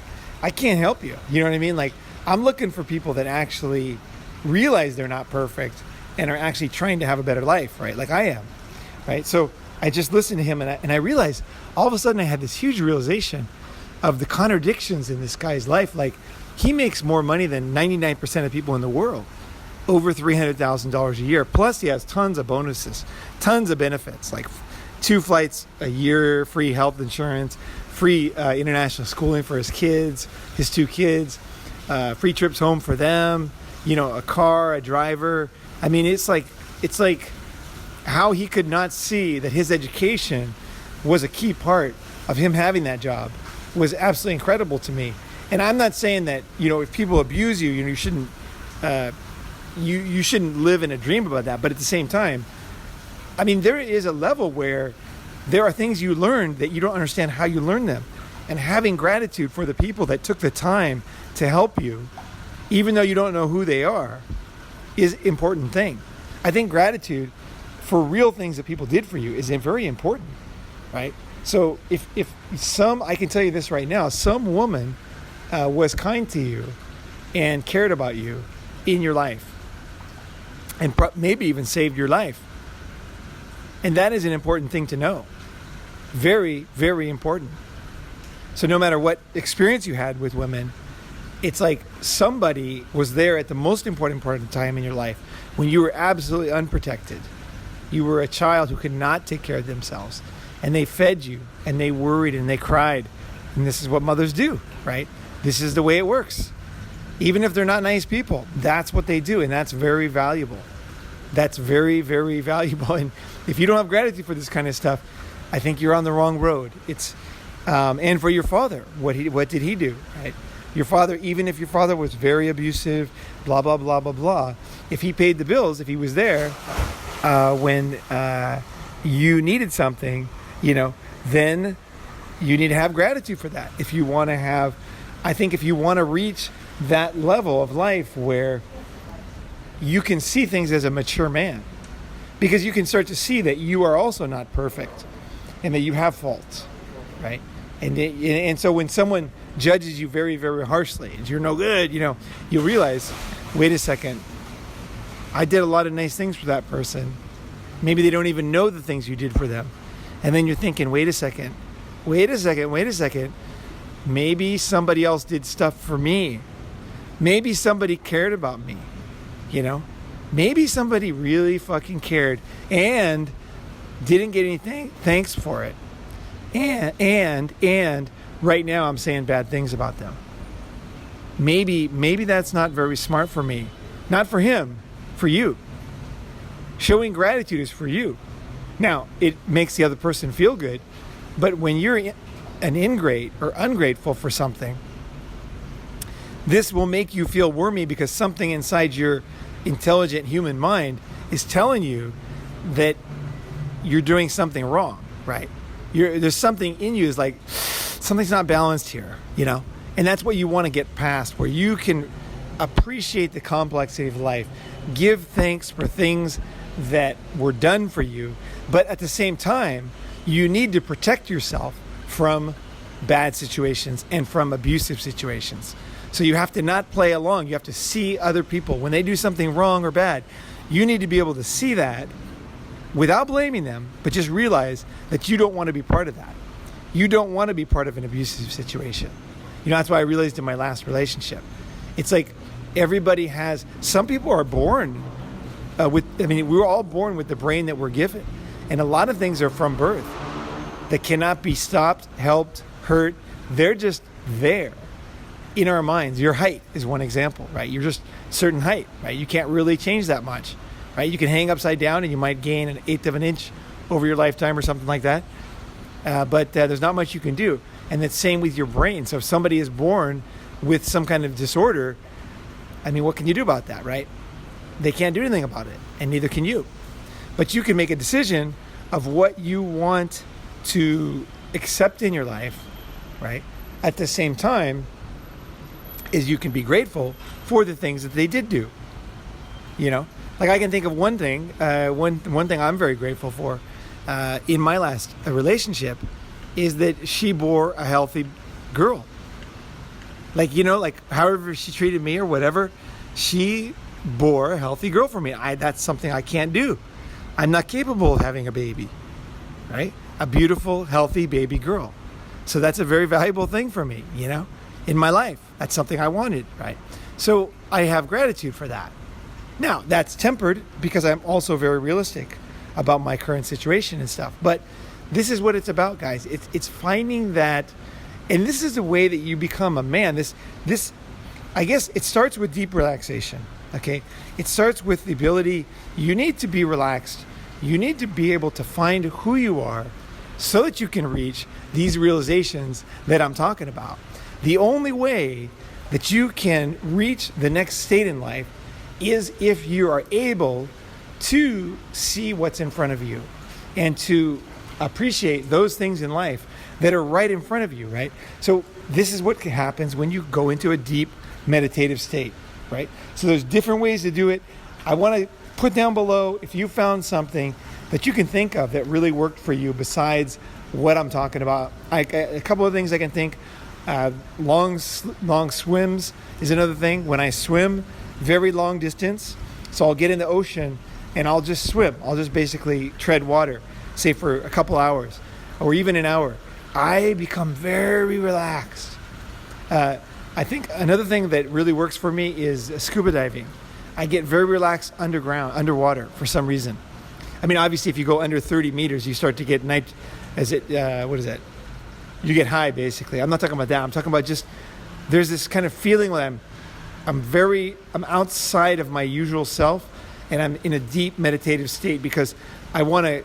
Speaker 1: can't help you. You know what I mean? Like, I'm looking for people that actually realize they're not perfect and are actually trying to have a better life, right? Like I am, right? So I just listened to him and I realized all of a sudden I had this huge realization of the contradictions in this guy's life. Like, he makes more money than 99% of people in the world. Over $300,000 a year. Plus he has tons of bonuses, tons of benefits, like 2 flights a year, free health insurance, free international schooling for his kids, his 2 kids, free trips home for them, a car, a driver. I mean, it's like how he could not see that his education was a key part of him having that job was absolutely incredible to me. And I'm not saying that, if people abuse you, you shouldn't you shouldn't live in a dream about that. But at the same time, I mean, there is a level where there are things you learn that you don't understand how you learn them. And having gratitude for the people that took the time to help you, even though you don't know who they are, is an important thing. I think gratitude for real things that people did for you is very important, right? So if I can tell you this right now, some woman was kind to you and cared about you in your life and maybe even saved your life. And that is an important thing to know. Very, very important. So no matter what experience you had with women, it's like somebody was there at the most important part of the time in your life when you were absolutely unprotected. You were a child who could not take care of themselves. And they fed you, and they worried, and they cried. And this is what mothers do, right? This is the way it works. Even if they're not nice people, that's what they do, and that's very valuable. That's very, very valuable. And if you don't have gratitude for this kind of stuff, I think you're on the wrong road. It's and for your father, what did he do, right? Your father, even if your father was very abusive, blah, blah, blah, blah, blah, if he paid the bills, if he was there when you needed something, then you need to have gratitude for that. If you want to reach that level of life where you can see things as a mature man, because you can start to see that you are also not perfect and that you have faults, right? And so when someone judges you very, very harshly and you're no good, you realize, wait a second, I did a lot of nice things for that person. Maybe they don't even know the things you did for them. And then you're thinking, wait a second. Maybe somebody else did stuff for me. Maybe somebody cared about me, Maybe somebody really fucking cared and didn't get any thanks for it. And right now I'm saying bad things about them. Maybe that's not very smart for me. Not for him, for you. Showing gratitude is for you. Now, it makes the other person feel good, but when you're an ingrate or ungrateful for something, this will make you feel wormy because something inside your intelligent human mind is telling you that you're doing something wrong, right? There's something in you is like, something's not balanced here, And that's what you want to get past, where you can appreciate the complexity of life, give thanks for things that were done for you, but at the same time, you need to protect yourself from bad situations and from abusive situations. So you have to not play along. You have to see other people. When they do something wrong or bad, you need to be able to see that without blaming them, but just realize that you don't want to be part of that. You don't want to be part of an abusive situation. That's why I realized in my last relationship. It's like some people are born we're all born with the brain that we're given. And a lot of things are from birth that cannot be stopped, helped, hurt. They're just there. in our minds. Your height is one example, right? You're just a certain height, right? You can't really change that much, right? You can hang upside down and you might gain 1/8 of an inch over your lifetime or something like that. But there's not much you can do. And it's same with your brain. So if somebody is born with some kind of disorder, I mean, what can you do about that, right? They can't do anything about it, and neither can you. But you can make a decision of what you want to accept in your life, right? At the same time, is you can be grateful for the things that they did do. You know, like I can think of one thing. One thing I'm very grateful for in my last relationship is that she bore a healthy girl. Like, you know, like however she treated me or whatever, she bore a healthy girl for me. That's something I can't do. I'm not capable of having a baby, right? A beautiful, healthy baby girl. So that's a very valuable thing for me, you know, in my life. That's something I wanted, right? So I have gratitude for that. Now, that's tempered because I'm also very realistic about my current situation and stuff. But this is what it's about, guys. It's finding that, and this is the way that you become a man. This, I guess it starts with deep relaxation, okay? It starts with the ability, you need to be relaxed. You need to be able to find who you are so that you can reach these realizations that I'm talking about. The only way that you can reach the next state in life is if you are able to see what's in front of you and to appreciate those things in life that are right in front of you, right? So this is what happens when you go into a deep meditative state, right? So there's different ways to do it. I want to put down below if you found something that you can think of that really worked for you besides what I'm talking about. A couple of things I can think. Long swims is another thing. When I swim very long distance, so I'll get in the ocean and I'll just swim. I'll just basically tread water, say for a couple hours or even an hour. I become very relaxed. I think another thing that really works for me is scuba diving. I get very relaxed underwater for some reason. I mean, obviously, if you go under 30 meters, you start to get what is that? You get high, basically. I'm not talking about that. I'm talking about just, there's this kind of feeling that I'm outside of my usual self, and I'm in a deep meditative state because I want to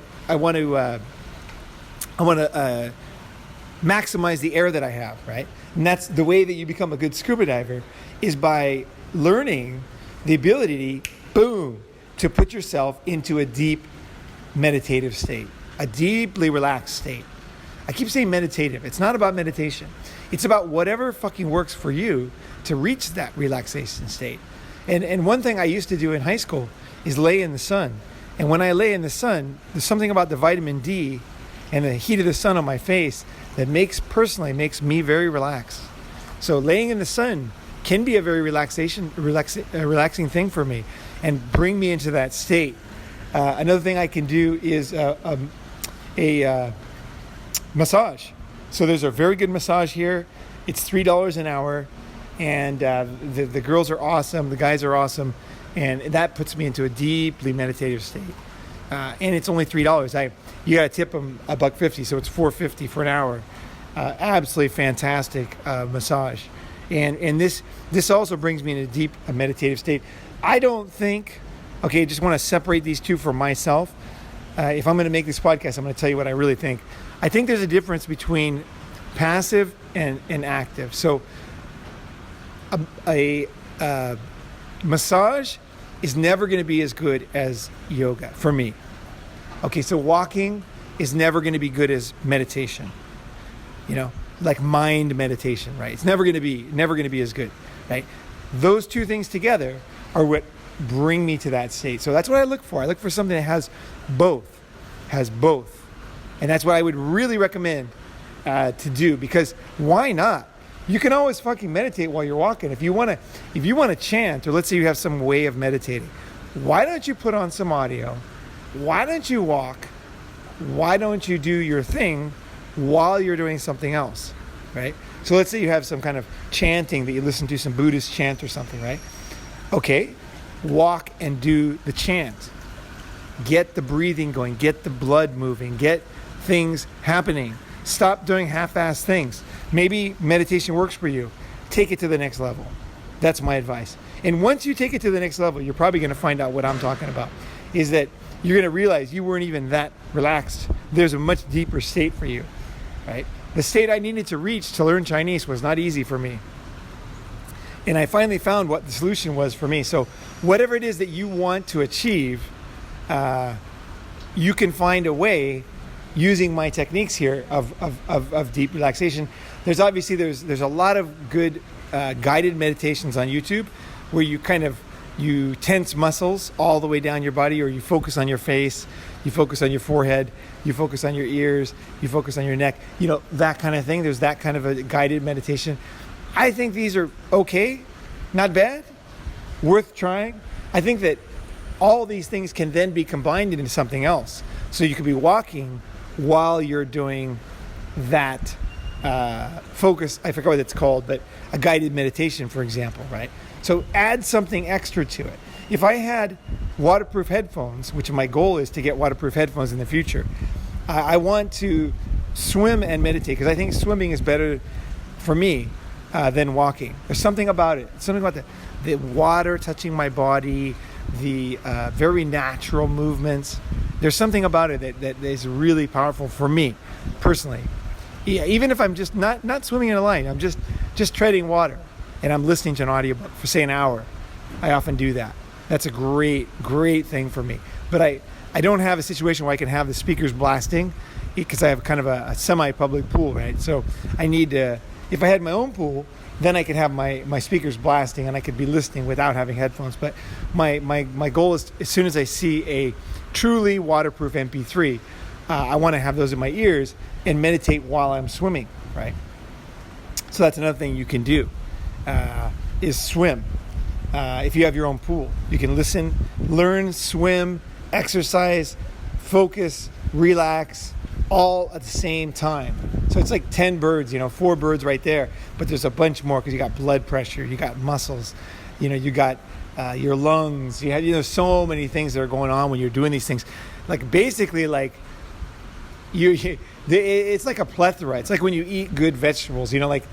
Speaker 1: maximize the air that I have, right? And that's the way that you become a good scuba diver, is by learning the ability, boom, to put yourself into a deep meditative state, a deeply relaxed state. I keep saying meditative. It's not about meditation. It's about whatever fucking works for you to reach that relaxation state. And one thing I used to do in high school is lay in the sun. And when I lay in the sun, there's something about the vitamin D and the heat of the sun on my face that makes me very relaxed. So laying in the sun can be a very relaxing thing for me and bring me into that state. Another thing I can do is a massage. So there's a very good massage here. It's $3 an hour, and the girls are awesome, the guys are awesome, and that puts me into a deeply meditative state. And it's only $3. You got to tip them $1.50, so it's $4.50 for an hour. Absolutely fantastic massage, and this also brings me in a deep meditative state. I don't think. Okay, just want to separate these two for myself. If I'm going to make this podcast, I'm going to tell you what I really think. I think there's a difference between passive and active. So a massage is never going to be as good as yoga for me. Okay, so walking is never going to be good as meditation. You know, like mind meditation, right? It's never going to be as good, right? Those two things together are what bring me to that state. So that's what I look for. I look for something that has both. And that's what I would really recommend to do, because why not? You can always fucking meditate while you're walking. If you want to chant, or let's say you have some way of meditating, why don't you put on some audio? Why don't you walk? Why don't you do your thing while you're doing something else, right? So let's say you have some kind of chanting that you listen to, some Buddhist chant or something, right? Okay, walk and do the chant. Get the breathing going, get the blood moving, get things happening. Stop doing half-assed things. Maybe meditation works for you. take it to the next level. That's my advice. And once you take it to the next level, you're probably going to find out what I'm talking about, is that you're going to realize you weren't even that relaxed. There's a much deeper state for you, right? The state I needed to reach to learn Chinese was not easy for me. And I finally found what the solution was for me. So whatever it is that you want to achieve, you can find a way using my techniques here of deep relaxation. There's a lot of good guided meditations on YouTube where you tense muscles all the way down your body, or you focus on your face, you focus on your forehead, you focus on your ears, you focus on your neck, that kind of thing. There's that kind of a guided meditation. I think these are okay, not bad, worth trying. I think that all these things can then be combined into something else. So you could be walking while you're doing that focus, I forget what it's called, but a guided meditation, for example, right? So add something extra to it. If I had waterproof headphones, which my goal is to get waterproof headphones in the future, I want to swim and meditate, because I think swimming is better for me than walking. There's something about it. Something about the water touching my body, the very natural movements. There's something about it that is really powerful for me, personally. Yeah, even if I'm just not swimming in a line, I'm just treading water, and I'm listening to an audiobook for, say, an hour. I often do that. That's a great thing for me. But I don't have a situation where I can have the speakers blasting, because I have kind of a semi-public pool, right? So I need to, if I had my own pool, then I could have my speakers blasting and I could be listening without having headphones. But my goal is, as soon as I see a truly waterproof MP3, I want to have those in my ears and meditate while I'm swimming, right? So that's another thing you can do, is swim. If you have your own pool, you can listen, learn, swim, exercise, focus, relax, all at the same time. So it's like 10 birds, 4 birds right there, but there's a bunch more, because you got blood pressure, you got muscles, you got your lungs, you have, so many things that are going on when you're doing these things. Like basically, like it's like a plethora. It's like when you eat good vegetables, like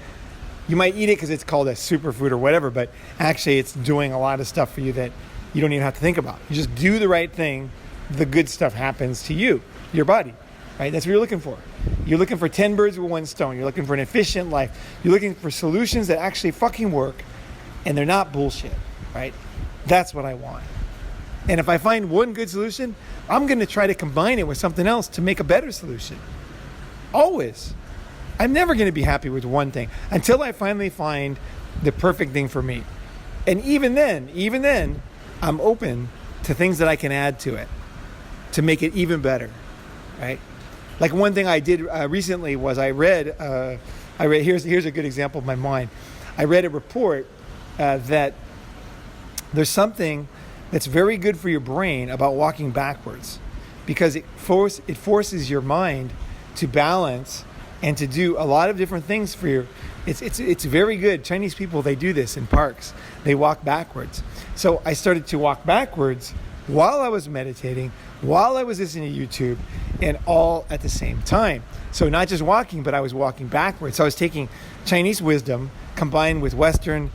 Speaker 1: you might eat it because it's called a superfood or whatever, but actually it's doing a lot of stuff for you that you don't even have to think about. You just do the right thing, the good stuff happens to you, your body, right? That's what you're looking for. You're looking for 10 birds with one stone. You're looking for an efficient life. You're looking for solutions that actually fucking work, and they're not bullshit, right? That's what I want. And if I find one good solution, I'm going to try to combine it with something else to make a better solution. Always. I'm never going to be happy with one thing until I finally find the perfect thing for me. And even then, I'm open to things that I can add to it to make it even better, right? Like one thing I did recently was I read here's a good example of my mind. I read a report that there's something that's very good for your brain about walking backwards, because it forces your mind to balance and to do a lot of different things for your. It's very good. Chinese people, they do this in parks. They walk backwards. So I started to walk backwards while I was meditating, while I was listening to YouTube, and all at the same time. So not just walking, but I was walking backwards. So I was taking Chinese wisdom combined with Western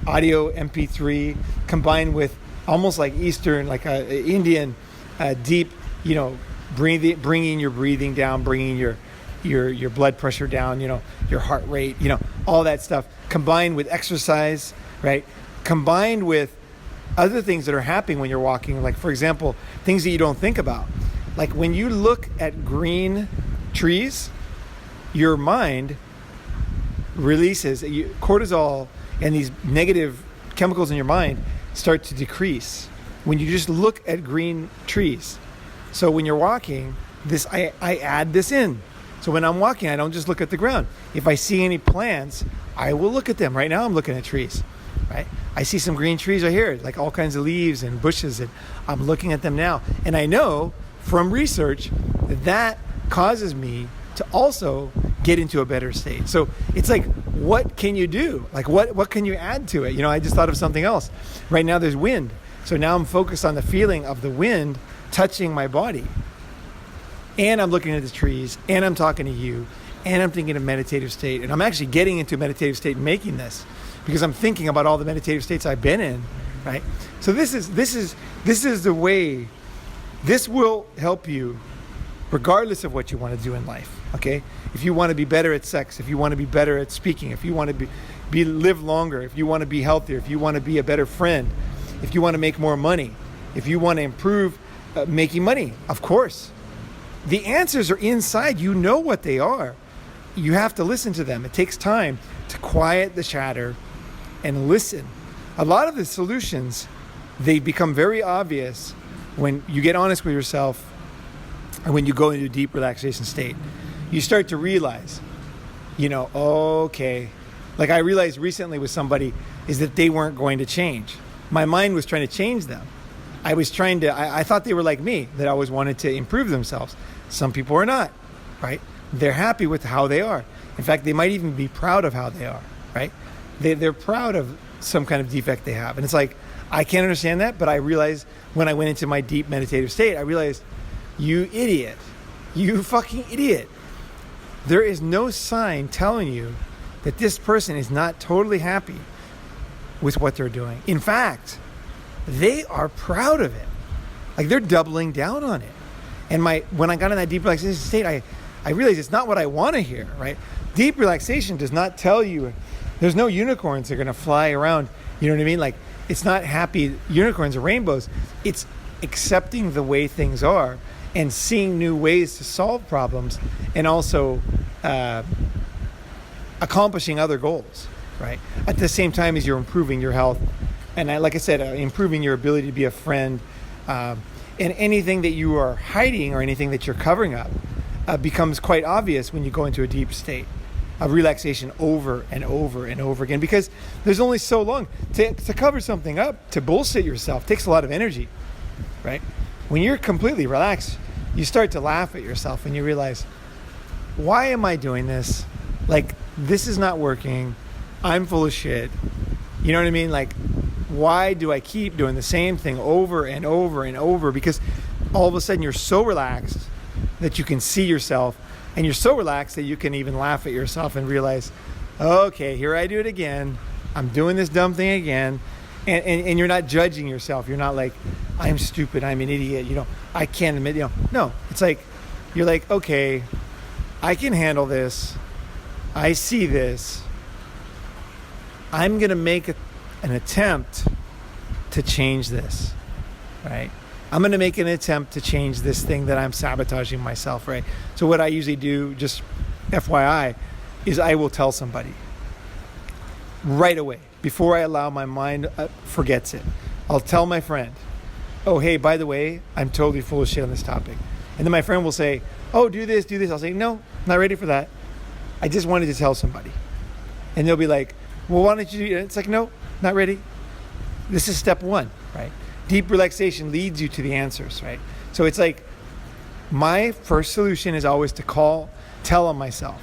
Speaker 1: audio MP3, combined with almost like Eastern, like Indian deep, bringing your breathing down, bringing your blood pressure down, your heart rate, all that stuff, combined with exercise, right? Combined with other things that are happening when you're walking, like, for example, things that you don't think about. Like when you look at green trees, your mind releases cortisol, and these negative chemicals in your mind start to decrease when you just look at green trees. So when you're walking, I add this in. So when I'm walking, I don't just look at the ground. If I see any plants, I will look at them. Right now I'm looking at trees, right? I see some green trees right here, like all kinds of leaves and bushes, and I'm looking at them now. And I know from research that causes me to also get into a better state. So it's like, what can you do? Like what can you add to it? I just thought of something else. Right now there's wind. So now I'm focused on the feeling of the wind touching my body. And I'm looking at the trees, and I'm talking to you, and I'm thinking of meditative state. And I'm actually getting into meditative state and making this because I'm thinking about all the meditative states I've been in, right? So this is the way. This will help you regardless of what you want to do in life, okay? If you want to be better at sex, if you want to be better at speaking, if you want to live longer, if you want to be healthier, if you want to be a better friend, if you want to make more money, if you want to improve making money, of course. The answers are inside. You know what they are. You have to listen to them. It takes time to quiet the chatter and listen. A lot of the solutions, they become very obvious when you get honest with yourself and when you go into a deep relaxation state. You start to realize, okay. Like I realized recently with somebody is that they weren't going to change. My mind was trying to change them. I thought they were like me, that always wanted to improve themselves. Some people are not, right? They're happy with how they are. In fact, they might even be proud of how they are, right? They're proud of some kind of defect they have. And it's like, I can't understand that, but I realized when I went into my deep meditative state, I realized, you idiot, you fucking idiot. There is no sign telling you that this person is not totally happy with what they're doing. In fact, they are proud of it. Like they're doubling down on it. And when I got in that deep relaxation state, I realized it's not what I want to hear, right? Deep relaxation does not tell you, there's no unicorns that are going to fly around. You know what I mean? Like it's not happy unicorns or rainbows. It's accepting the way things are and seeing new ways to solve problems and also accomplishing other goals, right? At the same time as you're improving your health. And like I said, improving your ability to be a friend, and anything that you are hiding or anything that you're covering up becomes quite obvious when you go into a deep state of relaxation over and over and over again, because there's only so long to cover something up, to bullshit yourself takes a lot of energy, right? When you're completely relaxed, you start to laugh at yourself and you realize, why am I doing this? Like, this is not working. I'm full of shit. You know what I mean? Like, why do I keep doing the same thing over and over and over? Because all of a sudden you're so relaxed that you can see yourself, and you're so relaxed that you can even laugh at yourself and realize, okay, here I do it again. I'm doing this dumb thing again. And you're not judging yourself. You're not like, I'm stupid, I'm an idiot, I can't admit, No, it's like, you're like, okay, I can handle this. I see this. I'm going to make an attempt to change this, right? I'm going to make an attempt to change this thing that I'm sabotaging myself, right? So what I usually do, just FYI, is I will tell somebody right away before I allow my mind forgets it. I'll tell my friend, oh, hey, by the way, I'm totally full of shit on this topic. And then my friend will say, oh, do this. I'll say, no, not ready for that. I just wanted to tell somebody. And they'll be like, well, why don't you do it? It's like, no, not ready. This is step one, right? Deep relaxation leads you to the answers, right? So it's like, my first solution is always to tell on myself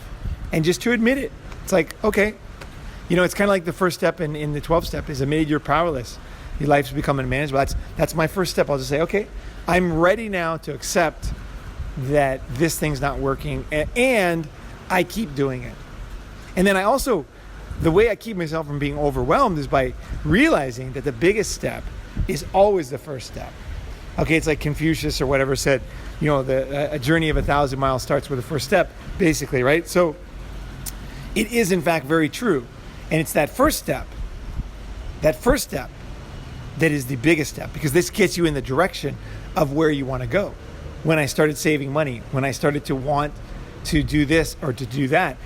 Speaker 1: and just to admit it. It's like, okay, it's kind of like the first step in the 12 step is admit you're powerless. Your life's becoming unmanageable. That's my first step. I'll just say, okay, I'm ready now to accept that this thing's not working and I keep doing it. And then the way I keep myself from being overwhelmed is by realizing that the biggest step is always the first step. Okay, it's like Confucius or whatever said, a journey of 1,000 miles starts with the first step, basically, right? So it is in fact very true. And it's that first step that is the biggest step, because this gets you in the direction of where you want to go. When I started saving money, when I started to want to do this or to do that,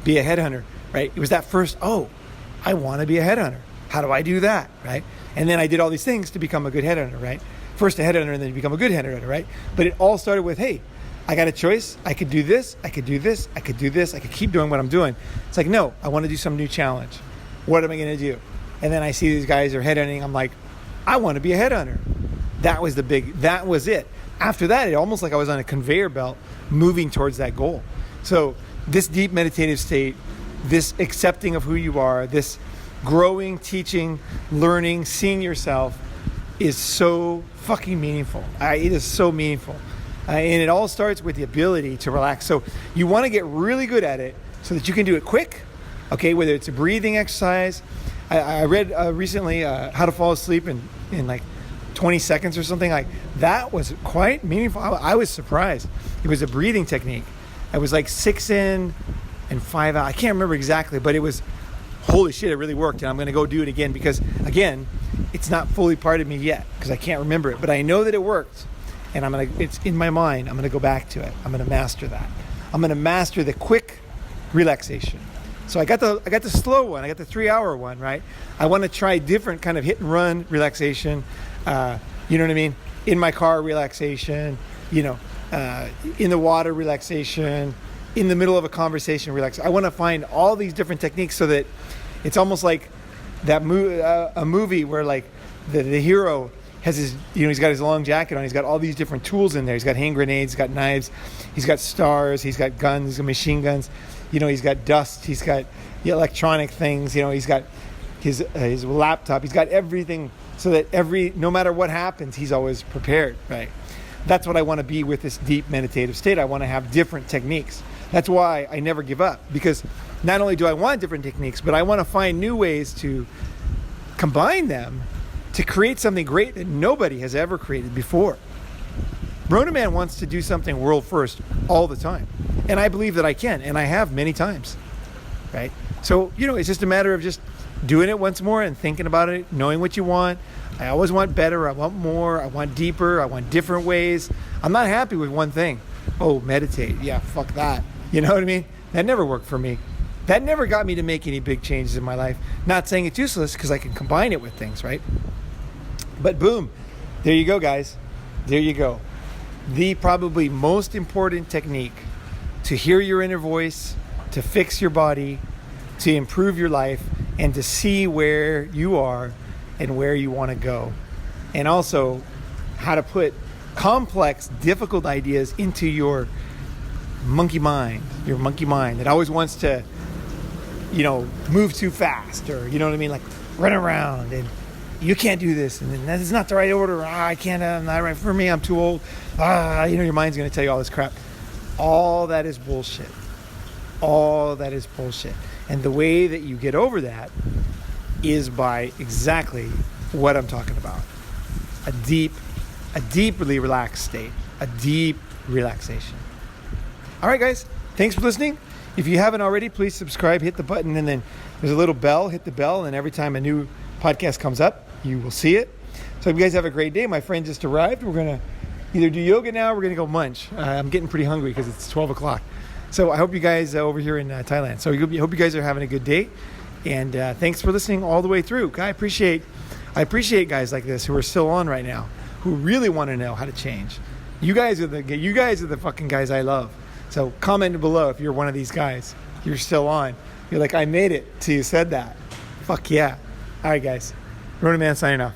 Speaker 1: be a headhunter, right? It was that first, I want to be a headhunter. How do I do that, right? And then I did all these things to become a good headhunter, right? First a headhunter and then you become a good headhunter, right? But it all started with, hey, I got a choice. I could do this. I could do this. I could do this. I could keep doing what I'm doing. It's like, no, I want to do some new challenge. What am I going to do? And then I see these guys are headhunting. I'm like, I want to be a headhunter. That was it. After that, it almost like I was on a conveyor belt moving towards that goal. So this deep meditative state, this accepting of who you are, this growing, teaching, learning, seeing yourself is so fucking meaningful. It is so meaningful. And it all starts with the ability to relax. So you want to get really good at it so that you can do it quick, okay, whether it's a breathing exercise. I read recently how to fall asleep in like 20 seconds or something. Like that was quite meaningful. I was surprised. It was a breathing technique. It was like 6 in and 5 out. I can't remember exactly, but it was, holy shit, it really worked. And I'm going to go do it again because, again, it's not fully part of me yet because I can't remember it. But I know that it worked. And it's in my mind. I'm going to go back to it. I'm going to master that. I'm going to master the quick relaxation. So I got the slow one. I got the 3-hour one, right? I want to try different kind of hit and run relaxation. You know what I mean? In my car relaxation, in the water relaxation, in the middle of a conversation relaxation. I want to find all these different techniques so that it's almost like that a movie where like the hero has his, he's got his long jacket on. He's got all these different tools in there. He's got hand grenades, he's got knives, he's got stars, he's got guns, he's got machine guns. He's got dust, he's got electronic things. He's got his laptop. He's got everything so that no matter what happens, he's always prepared, right? That's what I want to be with this deep meditative state. I want to have different techniques. That's why I never give up, because not only do I want different techniques, but I want to find new ways to combine them to create something great that nobody has ever created before. Ronin Man wants to do something world first all the time. And I believe that I can, and I have many times, right? So, it's just a matter of just doing it once more and thinking about it, knowing what you want. I always want better. I want more. I want deeper. I want different ways. I'm not happy with one thing. Oh, meditate. Yeah, fuck that. You know what I mean? That never worked for me. That never got me to make any big changes in my life. Not saying it's useless because I can combine it with things, right? But boom, there you go, guys. There you go. The probably most important technique to hear your inner voice, to fix your body, to improve your life, and to see where you are and where you want to go. And also how to put complex, difficult ideas into your monkey mind that always wants to, move too fast, or, like run around and you can't do this, and that is not the right order. I can't, not right for me. I'm too old. Your mind's going to tell you all this crap. All that is bullshit. All that is bullshit. And the way that you get over that is by exactly what I'm talking about. A deeply relaxed state. A deep relaxation. All right, guys. Thanks for listening. If you haven't already, please subscribe, hit the button, and then there's a little bell. Hit the bell, and every time a new podcast comes up, you will see it. So you guys have a great day. My friend just arrived. We're going to either do yoga now or we're going to go munch. I'm getting pretty hungry because it's 12 o'clock. So I hope you guys over here in Thailand. So I hope you guys are having a good day. And thanks for listening all the way through. I appreciate guys like this who are still on right now, who really want to know how to change. You guys are the fucking guys I love. So comment below if you're one of these guys. You're still on. You're like, I made it till you said that. Fuck yeah. All right, guys. Ronin Man signing off.